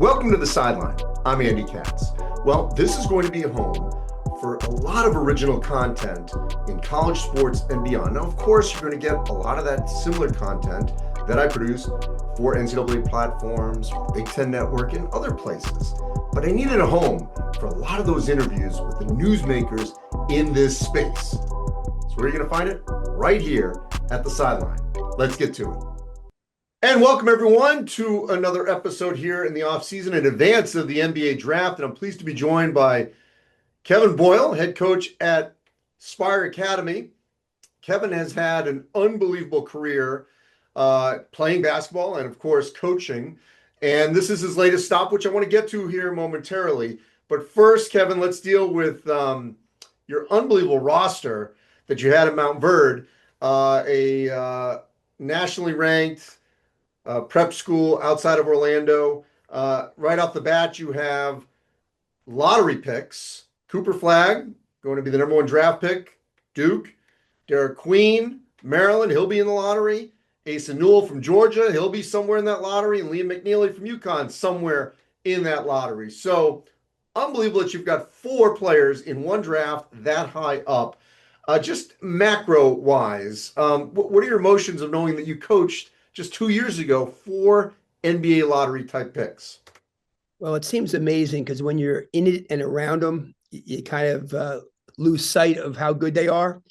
Welcome to the Sideline. I'm Andy Katz. Well, this is going to be a home for a lot of original content in college sports and beyond. Now, of course, you're going to get a lot of that similar content that I produce for NCAA platforms, Big Ten Network, and other places. But I needed a home for a lot of those interviews with the newsmakers in this space. So where are you going to find it? Right here at the Sideline. Let's get to it. And welcome everyone to another episode here in the off-season in advance of the NBA draft. And I'm pleased to be joined by Kevin Boyle, head coach at Spire Academy. Kevin has had an unbelievable career playing basketball and, of course, coaching. And this is his latest stop, which I want to get to here momentarily. But first, Kevin, let's deal with your unbelievable roster that you had at Montverde, a nationally ranked prep school outside of Orlando. Right off the bat, you have lottery picks. Cooper Flagg, going to be the number one draft pick. Duke. Derek Queen, Maryland, he'll be in the lottery. Asa Newell from Georgia, he'll be somewhere in that lottery. And Liam McNeely from UConn, somewhere in that lottery. So unbelievable that you've got four players in one draft that high up. Just macro-wise, what are your emotions of knowing that you coached just 2 years ago, four NBA lottery type picks? Well, it seems amazing because when you're in it and around them, you kind of lose sight of how good they are.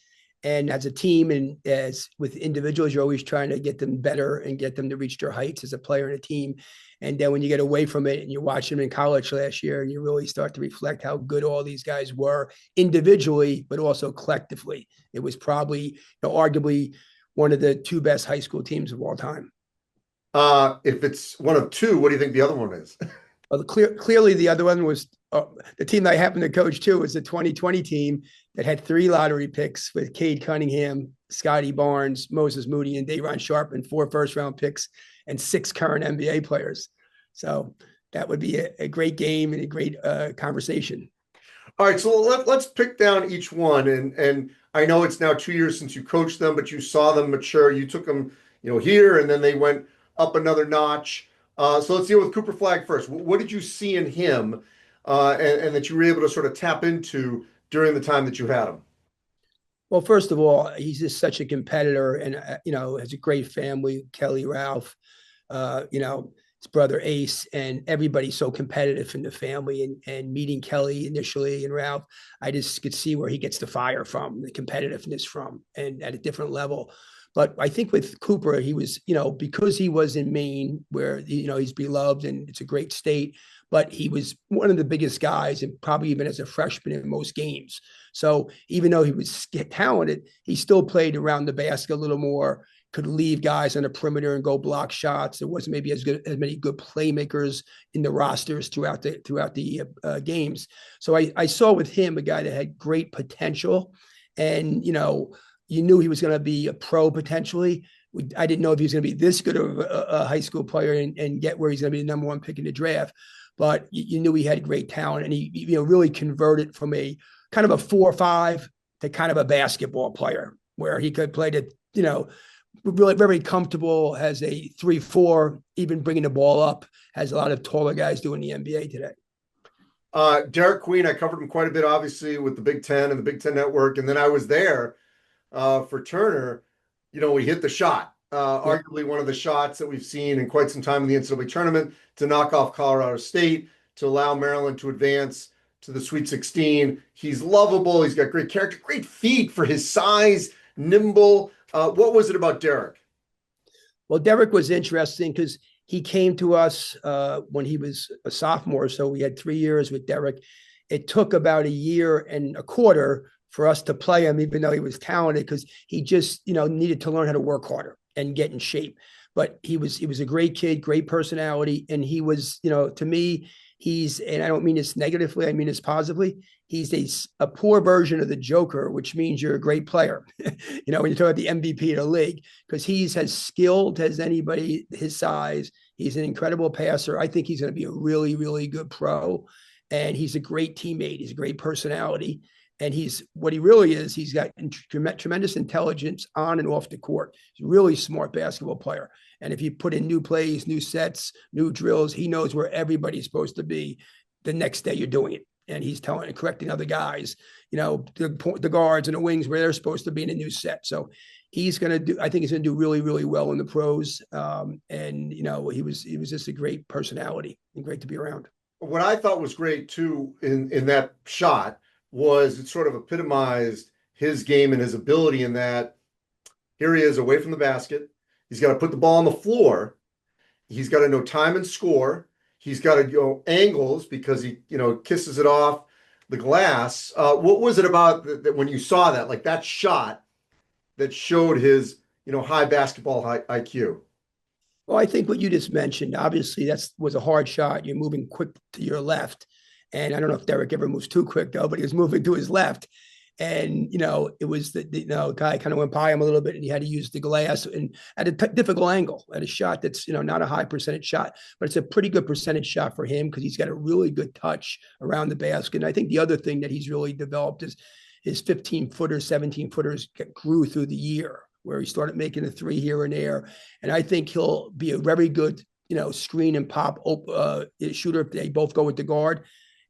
And as a team and as with individuals, you're always trying to get them better and get them to reach their heights as a player and a team. And then when you get away from it and you watch them in college last year, you really start to reflect how good all these guys were individually, but also collectively. It was probably, arguably, one of the two best high school teams of all time. If it's one of two, what do you think the other one is? Well, clearly the other one was the team that I happened to coach too was the 2020 team that had three lottery picks with Cade Cunningham, Scotty Barnes, Moses Moody, and Day'Ron Sharpe, and 4 first-round picks and 6 current NBA players. So that would be a great game and a great conversation. All right, so let's pick down each one. And I know it's now 2 years since you coached them, but you saw them mature. You took them, here, and then they went up another notch. So let's deal with Cooper Flagg first. What did you see in him and that you were able to sort of tap into during the time that you had him? Well, first of all, he's just such a competitor and, has a great family, Kelly, Ralph, his brother Ace, and everybody's so competitive in the family. And meeting Kelly initially and Ralph, I just could see where he gets the fire from, the competitiveness from, and at a different level. But I think with Cooper, he was, because he was in Maine where, he's beloved and it's a great state, but he was one of the biggest guys and probably even as a freshman in most games. So even though he was talented, he still played around the basket a little more, could leave guys on the perimeter and go block shots. There wasn't maybe as many good playmakers in the rosters throughout the games. So I saw with him a guy that had great potential, and you knew he was going to be a pro potentially. I didn't know if he was going to be this good of a high school player and get where he's going to be the number one pick in the draft. But you knew he had great talent, and he really converted from a kind of a 4-5 to kind of a basketball player where he could play to, really very comfortable, has a 3-4, even bringing the ball up, has a lot of taller guys doing the NBA today. Derek Queen, I covered him quite a bit, obviously, with the Big Ten and the Big Ten Network. And then I was there for Turner. We hit the shot, arguably one of the shots that we've seen in quite some time in the NCAA tournament to knock off Colorado State, to allow Maryland to advance to the Sweet 16. He's lovable. He's got great character, great feet for his size, nimble. What was it about Derek? Well, Derek was interesting because he came to us when he was a sophomore. So we had 3 years with Derek. It took about a year and a quarter for us to play him, even though he was talented, because he just, needed to learn how to work harder and get in shape. But he was a great kid, great personality. And he was, to me, and I don't mean this negatively, I mean this positively, he's a poor version of the Joker, which means you're a great player. When you talk about the MVP of the league, because he's as skilled as anybody his size. He's an incredible passer. I think he's going to be a really, really good pro. And he's a great teammate. He's a great personality. And what he really is, he's got tremendous intelligence on and off the court. He's a really smart basketball player. And if you put in new plays, new sets, new drills, he knows where everybody's supposed to be the next day you're doing it. And he's telling and correcting other guys, the guards and the wings where they're supposed to be in a new set. So he's going to do, I think he's going to do really, really well in the pros. He was just a great personality and great to be around. What I thought was great too in that shot was it sort of epitomized his game and his ability in that here he is away from the basket. He's got to put the ball on the floor. He's got to know time and score. He's got to go angles because he, kisses it off the glass. What was it about that when you saw that, like that shot that showed his, high basketball IQ? Well, I think what you just mentioned, obviously was a hard shot. You're moving quick to your left. And I don't know if Derek ever moves too quick though, but he was moving to his left. And, it was the guy kind of went by him a little bit and he had to use the glass and at a difficult angle at a shot that's, not a high percentage shot, but it's a pretty good percentage shot for him because he's got a really good touch around the basket. And I think the other thing that he's really developed is his 15-footers, 17-footers grew through the year where he started making a three here and there. And I think he'll be a very good, screen and pop shooter if they both go with the guard.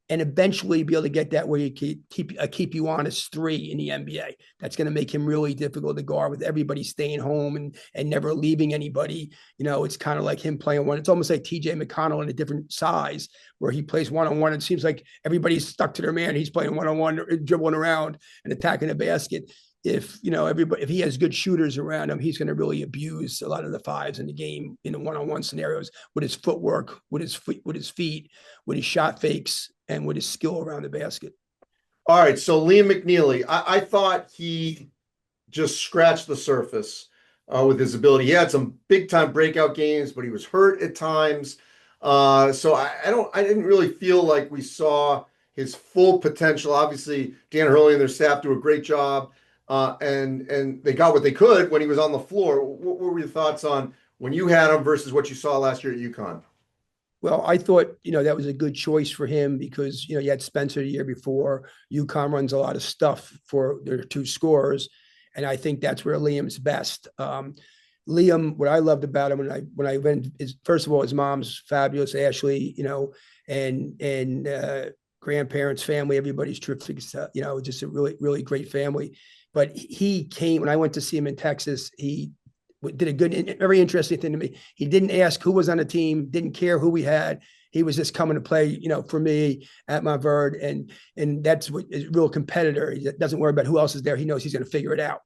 And eventually be able to get that where you keep you honest three in the NBA. That's going to make him really difficult to guard with everybody staying home and never leaving anybody. It's kind of like him playing one. It's almost like TJ McConnell in a different size where he plays one-on-one. It seems like everybody's stuck to their man. He's playing one-on-one, dribbling around and attacking the basket. If he has good shooters around him, he's going to really abuse a lot of the fives in the game in the one-on-one scenarios with his footwork, with his feet, with his shot fakes, and with his skill around the basket. All right, so Liam McNeely, I thought he just scratched the surface with his ability. He had some big-time breakout games, but he was hurt at times. So I didn't really feel like we saw his full potential. Obviously, Dan Hurley and their staff do a great job. And they got what they could when he was on the floor. What were your thoughts on when you had him versus what you saw last year at UConn? Well, I thought, that was a good choice for him because, you had Spencer the year before. UConn runs a lot of stuff for their two scorers. And I think that's where Liam's best. Liam, what I loved about him when I went is, first of all, his mom's fabulous, Ashley, and grandparents, family, everybody's terrific. Just a really, really great family. But he came, when I went to see him in Texas, he did a good, very interesting thing to me. He didn't ask who was on the team, didn't care who we had. He was just coming to play, for me at Montverde. And that's what is a real competitor. He doesn't worry about who else is there. He knows he's going to figure it out.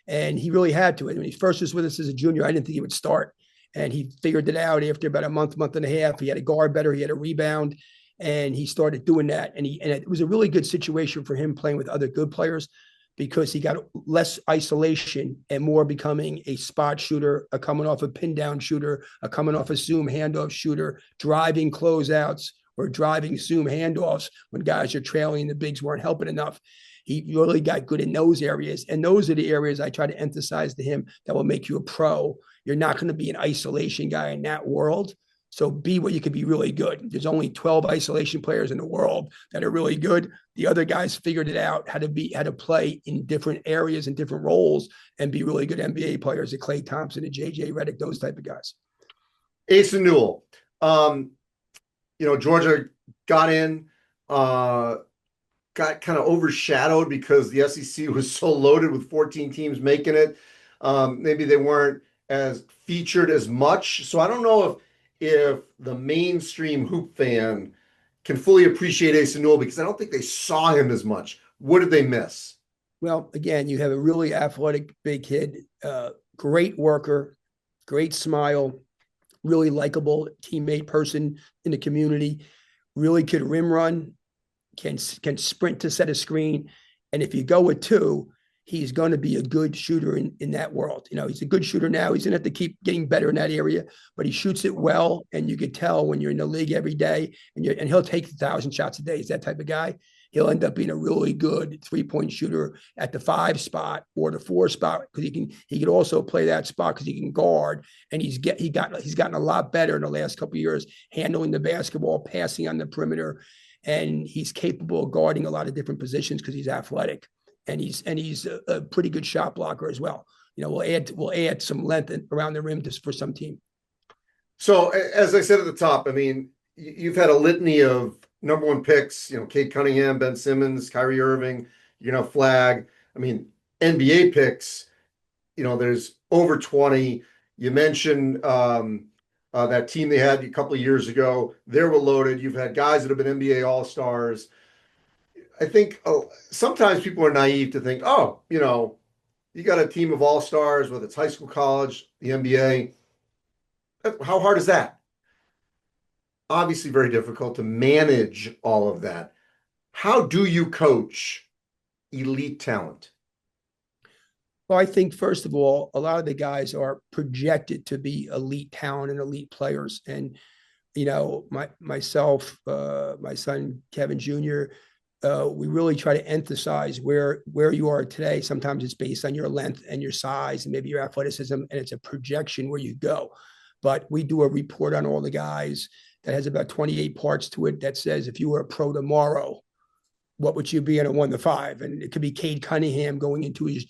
And he really had to. And when he first was with us as a junior, I didn't think he would start. And he figured it out after about a month and a half. He had a guard better. He had a rebound. And he started doing that. And it was a really good situation for him playing with other good players, because he got less isolation and more becoming a spot shooter, a coming off a pin down shooter, a coming off a zoom handoff shooter, driving closeouts or driving zoom handoffs when guys are trailing, the bigs weren't helping enough. He really got good in those areas. And those are the areas I try to emphasize to him that will make you a pro. You're not going to be an isolation guy in that world. So be what you could be really good. There's only 12 isolation players in the world that are really good. The other guys figured it out how to play in different areas and different roles and be really good NBA players, like Klay Thompson and JJ Redick, those type of guys. Asa Newell, Georgia got in, got kind of overshadowed because the SEC was so loaded with 14 teams making it. Maybe they weren't as featured as much. So I don't know if the mainstream hoop fan can fully appreciate Asa Newell, because I don't think they saw him as much. What did they miss? Well, again, you have a really athletic big kid, great worker, great smile, really likable teammate person in the community, really could rim run, can sprint to set a screen. And if you go with two, he's going to be a good shooter in that world. He's a good shooter now. He's going to have to keep getting better in that area, but he shoots it well. And you could tell when you're in the league every day and he'll take 1,000 shots a day. He's that type of guy. He'll end up being a really good 3-point shooter at the 5 spot or the 4 spot, because he can also play that spot because he can guard. And he's gotten a lot better in the last couple of years, handling the basketball, passing on the perimeter. And he's capable of guarding a lot of different positions because he's athletic. And he's a pretty good shot blocker as well. We'll add some length around the rim for some team. So as I said at the top, I mean, you've had a litany of number one picks, Kate Cunningham, Ben Simmons, Kyrie Irving, Flag. I mean, NBA picks, there's over 20. You mentioned that team they had a couple of years ago. They were loaded. You've had guys that have been NBA All-Stars. I think sometimes people are naive to think, oh, you got a team of All-Stars, whether it's high school, college, the NBA. How hard is that? Obviously very difficult to manage all of that. How do you coach elite talent? Well, I think first of all, a lot of the guys are projected to be elite talent and elite players. And myself, my son Kevin Jr., we really try to emphasize where you are today. Sometimes it's based on your length and your size and maybe your athleticism, and it's a projection where you go. But we do a report on all the guys that has about 28 parts to it that says if you were a pro tomorrow, what would you be in a 1-5? And it could be Cade Cunningham going into his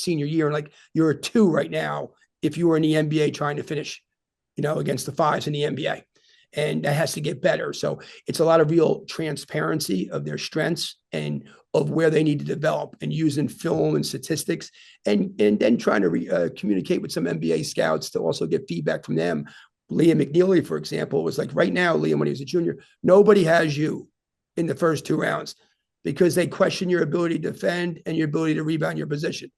senior year, and like you're a 2 right now if you were in the NBA trying to finish, against the 5s in the NBA. And that has to get better. So it's a lot of real transparency of their strengths and of where they need to develop, and using film and statistics, and then trying to communicate with some NBA scouts to also get feedback from them. Liam McNeely, for example, was like, right now, Liam, when he was a junior, nobody has you in the first 2 rounds because they question your ability to defend and your ability to rebound your position.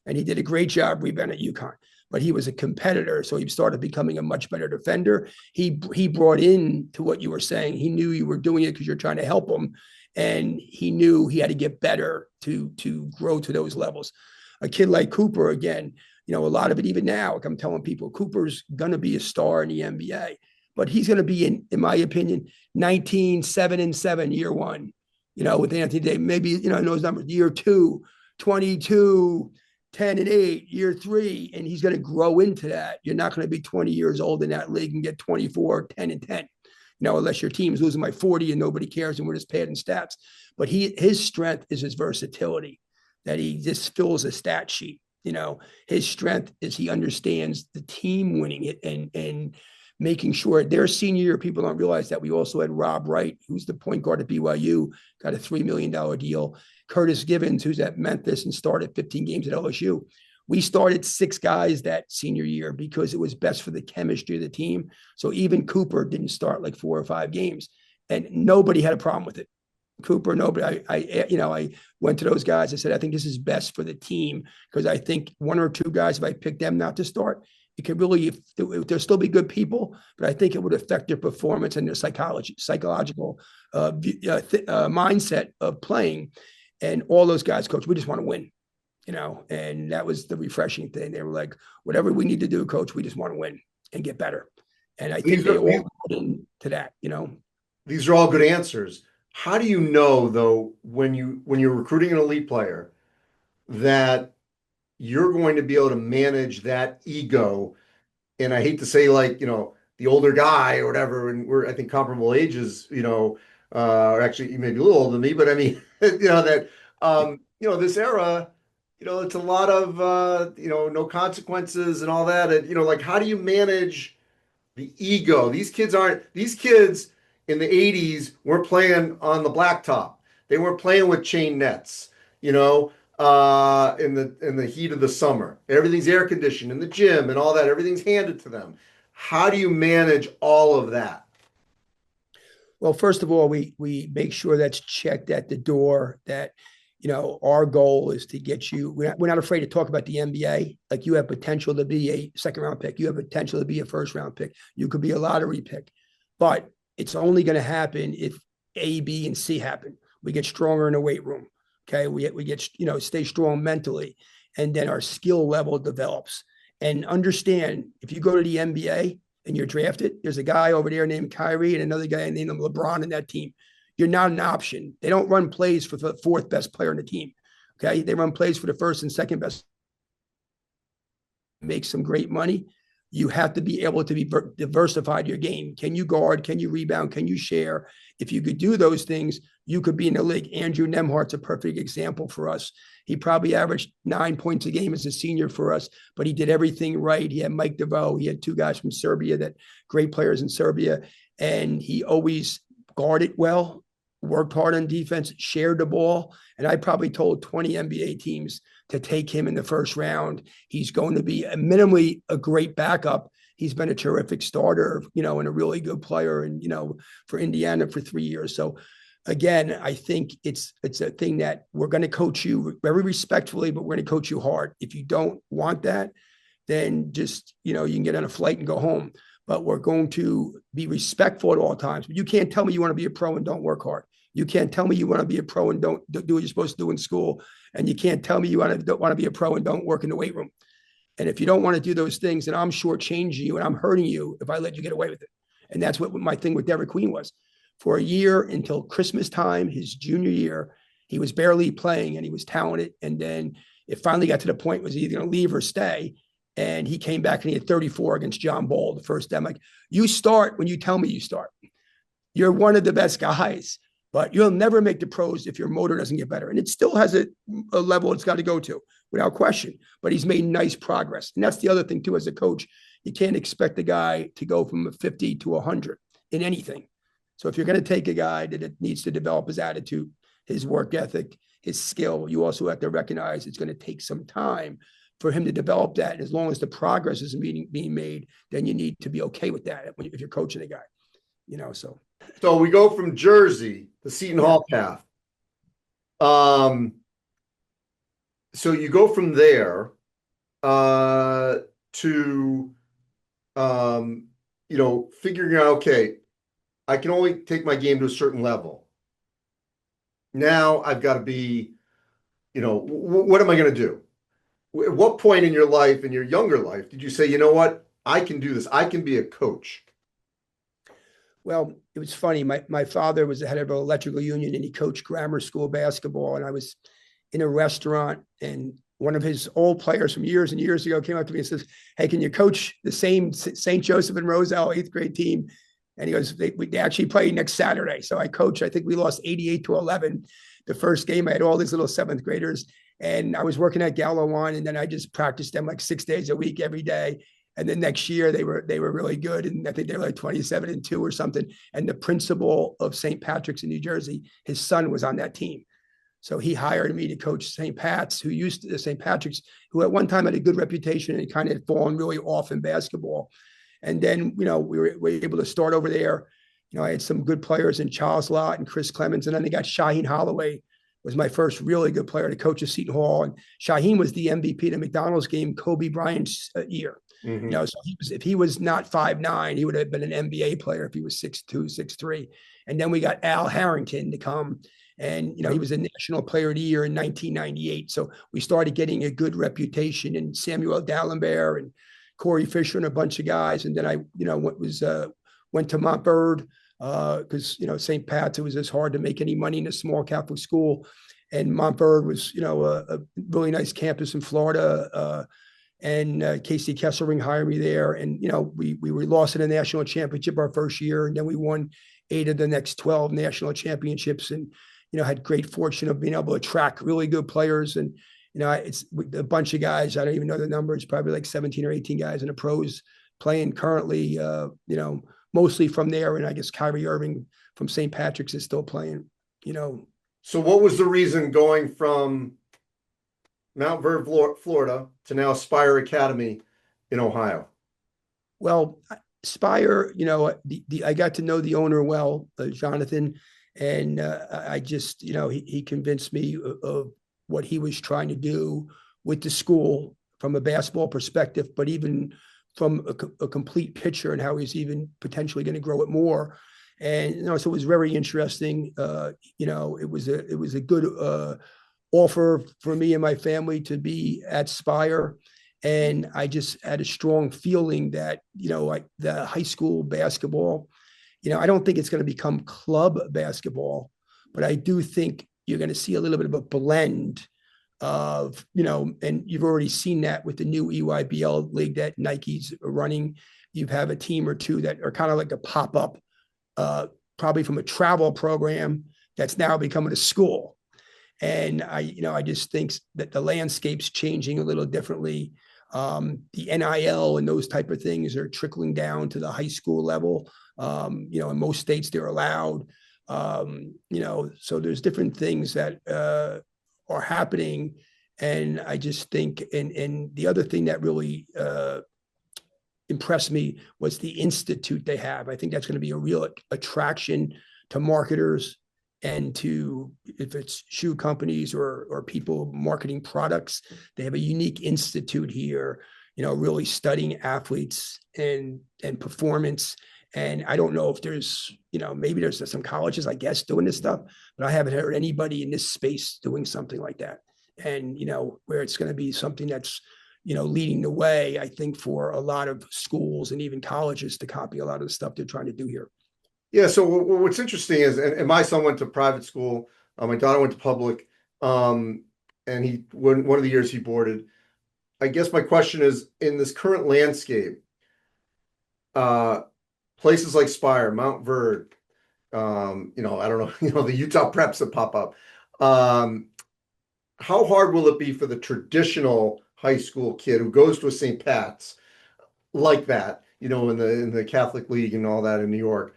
And he did a great job rebounding at UConn. But he was a competitor, so he started becoming a much better defender. He brought in to what you were saying. He knew you were doing it because you're trying to help him, and he knew he had to get better to grow to those levels. A kid like Cooper, again, a lot of it even now, like I'm telling people, Cooper's going to be a star in the NBA, but he's going to be in my opinion, 19, 7-7 year one, with Anthony Davis, maybe, those numbers, year 2, 22, 10-8, year 3, and he's going to grow into that. You're not going to be 20 years old in that league and get 24, 10-10, unless your team's losing by 40 and nobody cares and we're just padding stats. But his strength is his versatility, that he just fills a stat sheet. His strength is he understands the team winning it and making sure their senior year, people don't realize that we also had Rob Wright, who's the point guard at BYU, got a $3 million deal. Curtis Givens, who's at Memphis and started 15 games at LSU. We started 6 guys that senior year because it was best for the chemistry of the team. So even Cooper didn't start like 4 or 5 games, and nobody had a problem with it. Cooper, nobody. I went to those guys. I said, I think this is best for the team because I think 1 or 2 guys, if I pick them not to start, it could really, they'll still be good people, but I think it would affect their performance and their psychological mindset of playing. And all those guys, coach, we just want to win, and that was the refreshing thing. They were like, whatever we need to do, coach, we just want to win and get better. And I think they all got into that, These are all good answers. How do you know, though, when you're recruiting an elite player, that you're going to be able to manage that ego? And I hate to say, like, the older guy or whatever, and we're, I think, comparable ages, or actually you may be a little older than me, but I mean, this era, it's a lot of, no consequences and all that. And, like, how do you manage the ego? These kids in the 80s weren't playing on the blacktop. They weren't playing with chain nets, in the heat of the summer. Everything's air conditioned in the gym and all that. Everything's handed to them. How do you manage all of that? Well, first of all, we make sure that's checked at the door, that our goal is to get you. We're not afraid to talk about the NBA. Like, you have potential to be a 2nd round pick. You have potential to be a 1st round pick. You could be a lottery pick, but it's only going to happen if A, B, and C happen. We get stronger in the weight room. Okay. We get, stay strong mentally, and then our skill level develops. And understand, if you go to the NBA and you're drafted, there's a guy over there named Kyrie and another guy named LeBron in that team. You're not an option. They don't run plays for the 4th best player on the team. Okay. They run plays for the 1st and 2nd best. Make some great money. you have to be able to be diversified your game. Can you guard? Can you rebound? Can you share? If you could do those things, you could be in the league. Andrew Nemhart's a perfect example for us. He probably averaged 9 points a game as a senior for us, but he did everything right. He had Mike DeVoe. He had two guys from Serbia, that great players in Serbia, and he always guarded well, worked hard on defense, shared the ball. And I probably told 20 NBA teams to take him in the first round. He's going to be minimally a great backup. He's been a terrific starter, and a really good player, and, for Indiana for 3 years. So again, I think it's a thing that we're going to coach you very respectfully, but we're going to coach you hard. If you don't want that, then just, you can get on a flight and go home. But we're going to be respectful at all times. But you can't tell me you want to be a pro and don't work hard. You can't tell me you want to be a pro and don't do what you're supposed to do in school. And you can't tell me you want to be a pro and don't work in the weight room. And if you don't want to do those things, then I'm shortchanging you and I'm hurting you if I let you get away with it. And that's what my thing with Derek Queen was. For a year until Christmas time, his junior year, he was barely playing and he was talented. And then it finally got to the point was he either going to leave or stay. And he came back and he had 34 against John Ball the first day. I'm like, you start when you tell me you start. You're one of the best guys, but you'll never make the pros if your motor doesn't get better. And it still has a level it's got to go to without question, but he's made nice progress. And that's the other thing too, as a coach, you can't expect the guy to go from a 50 to 100 in anything. So if you're going to take a guy that needs to develop his attitude, his work ethic, his skill, you also have to recognize it's going to take some time for him to develop that. And as long as the progress is being made, then you need to be okay with that if you're coaching a guy, so. So we go from Jersey, the Seton Hall path. So you go from there to, figuring out, okay, I can only take my game to a certain level. Now I've got to be, what am I going to do? At what point in your life, in your younger life, did you say, you know what, I can do this. I can be a coach? Well, it was funny. My father was the head of an electrical union and he coached grammar school basketball. And I was in a restaurant and one of his old players from years and years ago came up to me and says, hey, can you coach the same St. Joseph and Roselle 8th grade team? And he goes, they actually play next Saturday. So I coached, I think we lost 88-11. The first game, I had all these little 7th graders. And I was working at Gallo Wine, and then I just practiced them like 6 days a week, every day. And then next year they were really good. And I think they were like 27-2 or something. And the principal of St. Patrick's in New Jersey, his son was on that team. So he hired me to coach St. Pat's, St. Patrick's, who at one time had a good reputation and kind of had fallen really off in basketball. And then, we were able to start over there. I had some good players in Charles Lott and Chris Clemens. And then they got Shaheen Holloway, was my first really good player to coach at Seton Hall. And Shaheen was the MVP of the McDonald's game, Kobe Bryant's year. Mm-hmm. So if he was not 5'9", he would have been an NBA player if he was 6'2", 6'3". And then we got Al Harrington to come. And, he was a national player of the year in 1998. So we started getting a good reputation, and Samuel D'Alembert and Corey Fisher and a bunch of guys. And then I, went to Montverde because, St. Pat's, it was just hard to make any money in a small Catholic school. And Montverde was, a really nice campus in Florida. And Casey Kesselring hired me there. And, we lost in a national championship our first year. And then we won 8 of the next 12 national championships, and, had great fortune of being able to attract really good players. And, it's a bunch of guys. I don't even know the numbers, probably like 17 or 18 guys in the pros playing currently, mostly from there. And I guess Kyrie Irving from St. Patrick's is still playing, So what was the reason going from Montverde, Florida to now Spire Academy in Ohio? Well, Spire, I got to know the owner well, Jonathan, and I just, he convinced me of what he was trying to do with the school from a basketball perspective, but even from a complete picture and how he's even potentially going to grow it more. And, so it was very interesting. It was a good offer for me and my family to be at Spire. And I just had a strong feeling that, like the high school basketball, I don't think it's going to become club basketball, but I do think you're going to see a little bit of a blend of, and you've already seen that with the new EYBL league that Nike's running. You have a team or two that are kind of like a pop-up, probably from a travel program that's now becoming a school. And I just think that the landscape's changing a little differently. The NIL and those type of things are trickling down to the high school level. In most states they're allowed. So there's different things that are happening. And I just think, and the other thing that really impressed me was the institute they have. I think that's going to be a real attraction to marketers and to, if it's shoe companies or people marketing products. They have a unique institute here, really studying athletes and performance. And I don't know if there's, maybe there's some colleges, I guess, doing this stuff, but I haven't heard anybody in this space doing something like that. And, where it's going to be something that's, leading the way, I think, for a lot of schools and even colleges to copy a lot of the stuff they're trying to do here. Yeah. So what's interesting is, and my son went to private school. My daughter went to public. And one of the years he boarded. I guess my question is, in this current landscape, places like Spire, Montverde, I don't know, the Utah preps that pop up. How hard will it be for the traditional high school kid who goes to a St. Pat's like that, in the Catholic League and all that in New York,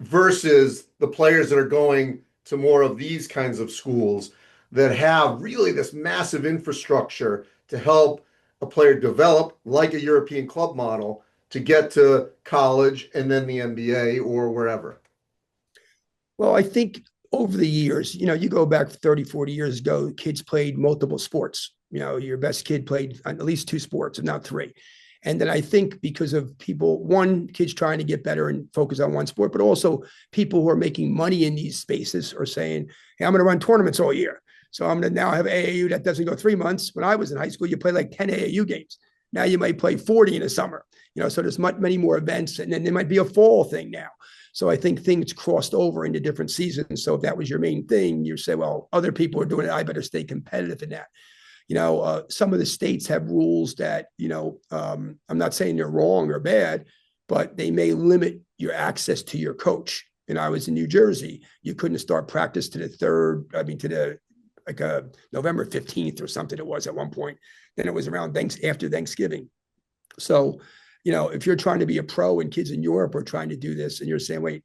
versus the players that are going to more of these kinds of schools that have really this massive infrastructure to help a player develop, like a European club model, to get to college and then the NBA or wherever? Well, I think over the years, you go back 30, 40 years ago, kids played multiple sports. Your best kid played at least two sports, if not three. And then I think because of kids trying to get better and focus on one sport, but also people who are making money in these spaces are saying, hey, I'm going to run tournaments all year. So I'm going to now have AAU that doesn't go 3 months. When I was in high school, you play like 10 AAU games. Now you might play 40 in the summer, so there's many more events, and then there might be a fall thing now. So I think things crossed over into different seasons. So if that was your main thing, you say, well, other people are doing it, I better stay competitive in that. Some of the states have rules that, I'm not saying they're wrong or bad, but they may limit your access to your coach. And I was in New Jersey. You couldn't start practice to November 15th or something it was at one point. Then it was around after Thanksgiving. So, if you're trying to be a pro and kids in Europe are trying to do this and you're saying, wait,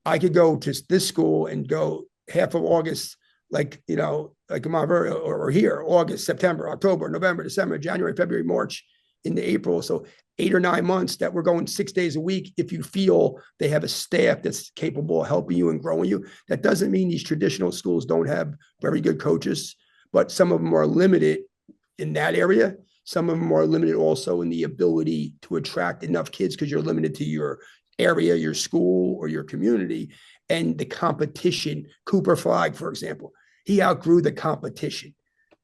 I could go to this school and go half of August, like Montverde or here, August, September, October, November, December, January, February, March, into April. So 8 or 9 months that we're going 6 days a week. If you feel they have a staff that's capable of helping you and growing you, that doesn't mean these traditional schools don't have very good coaches, but some of them are limited in that area. Some of them are limited also in the ability to attract enough kids because you're limited to your area, your school, or your community, and the competition. Cooper Flag, for example, he outgrew the competition.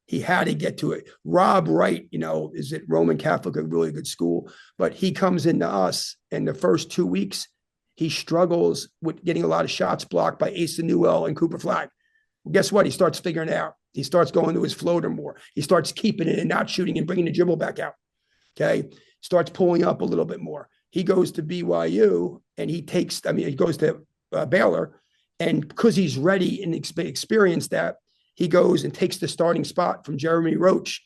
He had to get to it. Rob Wright, is at Roman Catholic, a really good school, but he comes into us, and the first 2 weeks, he struggles with getting a lot of shots blocked by Asa Newell and Cooper Flag. Well, guess what? He starts figuring it out. He starts going to his floater more. He starts keeping it and not shooting and bringing the dribble back out. Okay. Starts pulling up a little bit more. He goes to BYU and he goes to Baylor. And because he's ready and experienced that, he goes and takes the starting spot from Jeremy Roach.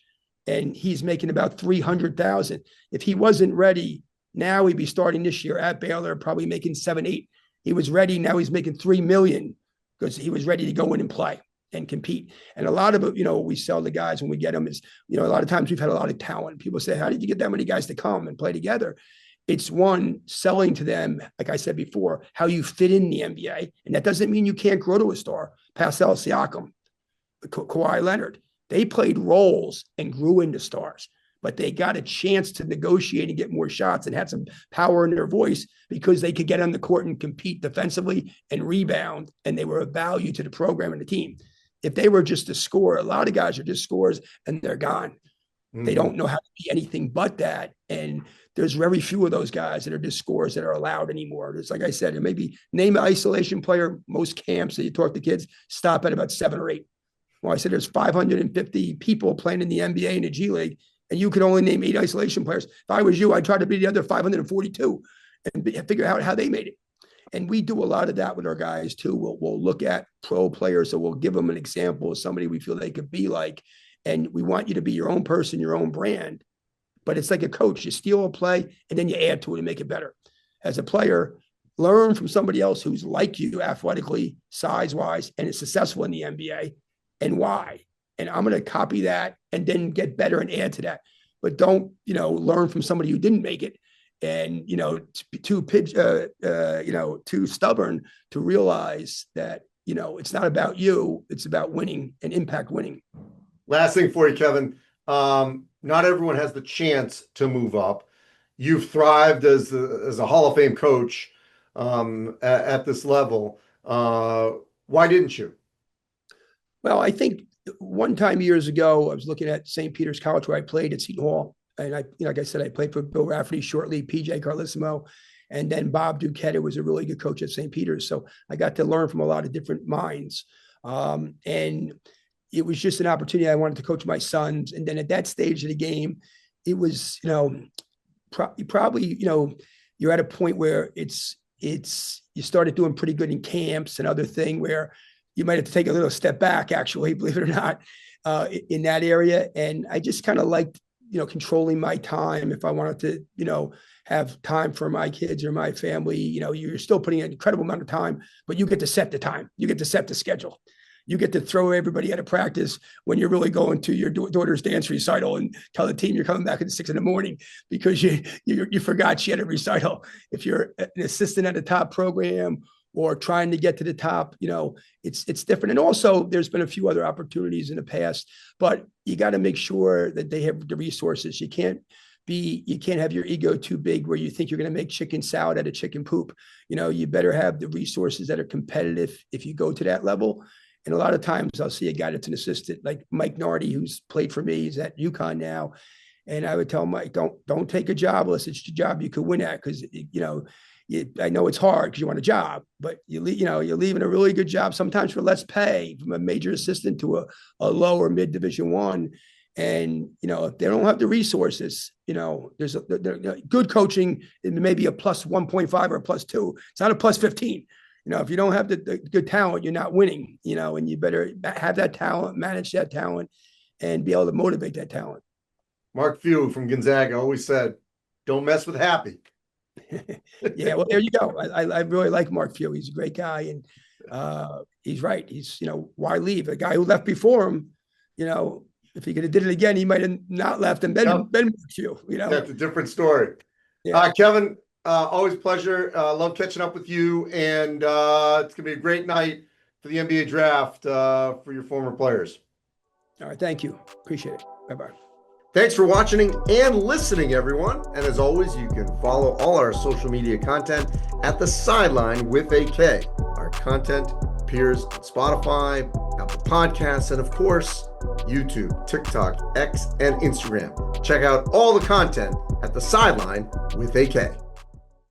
And he's making about $300,000. If he wasn't ready, now he'd be starting this year at Baylor, probably making 7-8. He was ready. Now he's making $3 million because he was ready to go in and play and compete. And a lot of it, we sell the guys when we get them is, a lot of times we've had a lot of talent. People say, how did you get that many guys to come and play together? It's one, selling to them, like I said before, how you fit in the NBA. And that doesn't mean you can't grow to a star. Pascal Siakam, Kawhi Leonard, they played roles and grew into stars, but they got a chance to negotiate and get more shots and had some power in their voice because they could get on the court and compete defensively and rebound. And they were of value to the program and the team. If they were just a scorer, a lot of guys are just scorers and they're gone. Mm-hmm. They don't know how to be anything but that. And there's very few of those guys that are just scorers that are allowed anymore. It's like I said, maybe name an isolation player. Most camps that you talk to kids stop at about 7 or 8. Well, I said, there's 550 people playing in the NBA and the G League, and you could only name 8 isolation players. If I was you, I'd try to be the other 542 and figure out how they made it. And we do a lot of that with our guys too. We'll look at pro players. So we'll give them an example of somebody we feel they could be like. And we want you to be your own person, your own brand. But it's like a coach. You steal a play and then you add to it and make it better. As a player, learn from somebody else who's like you athletically, size-wise, and is successful in the NBA, and why. And I'm going to copy that and then get better and add to that. But don't, learn from somebody who didn't make it and, too stubborn to realize that, it's not about you. It's about winning and impact winning. Last thing for you, Kevin. Not everyone has the chance to move up. You've thrived as a Hall of Fame coach at this level. Why didn't you? Well, I think one time years ago, I was looking at St. Peter's College where I played at Seton Hall. And like I said, I played for Bill Rafferty shortly, PJ Carlissimo, and then Bob Duquette was a really good coach at St. Peter's. So I got to learn from a lot of different minds. And it was just an opportunity. I wanted to coach my sons. And then at that stage of the game, it was, probably, you're at a point where you started doing pretty good in camps and other thing where you might have to take a little step back, actually, believe it or not, in that area. And I just kind of liked, controlling my time. If I wanted to, have time for my kids or my family, you're still putting an incredible amount of time, but you get to set the time. You get to set the schedule. You get to throw everybody out of practice when you're really going to your daughter's dance recital and tell the team you're coming back at 6 a.m. because you forgot she had a recital. If you're an assistant at a top program or trying to get to the top, it's different. And also there's been a few other opportunities in the past, but you got to make sure that they have the resources. You can't have your ego too big where you think you're going to make chicken salad out of chicken poop. You better have the resources that are competitive if you go to that level. And a lot of times I'll see a guy that's an assistant like Mike Nardi, who's played for me. He's at UConn now. And I would tell Mike, don't take a job unless it's a job you could win at. Cause I know it's hard because you want a job, but you're leaving a really good job sometimes for less pay from a major assistant to a lower mid Division I. And, if they don't have the resources, there's good coaching, it may be a plus 1.5 or a plus 2. It's not a plus 15. If you don't have the good talent, you're not winning, and you better have that talent, manage that talent, and be able to motivate that talent. Mark Few from Gonzaga always said, don't mess with happy. Yeah, well, there you go. I really like Mark Few. He's a great guy, and he's right. He's, why leave? A guy who left before him, if he could have did it again, he might have not left and been Mark Few, That's a different story. Yeah. Kevin, always a pleasure. Love catching up with you, and it's going to be a great night for the NBA draft for your former players. All right, thank you. Appreciate it. Bye-bye. Thanks for watching and listening, everyone. And as always, you can follow all our social media content at the Sideline with a K. Our content appears on Spotify, Apple Podcasts, and of course, YouTube, TikTok, X, and Instagram. Check out all the content at the Sideline with a K.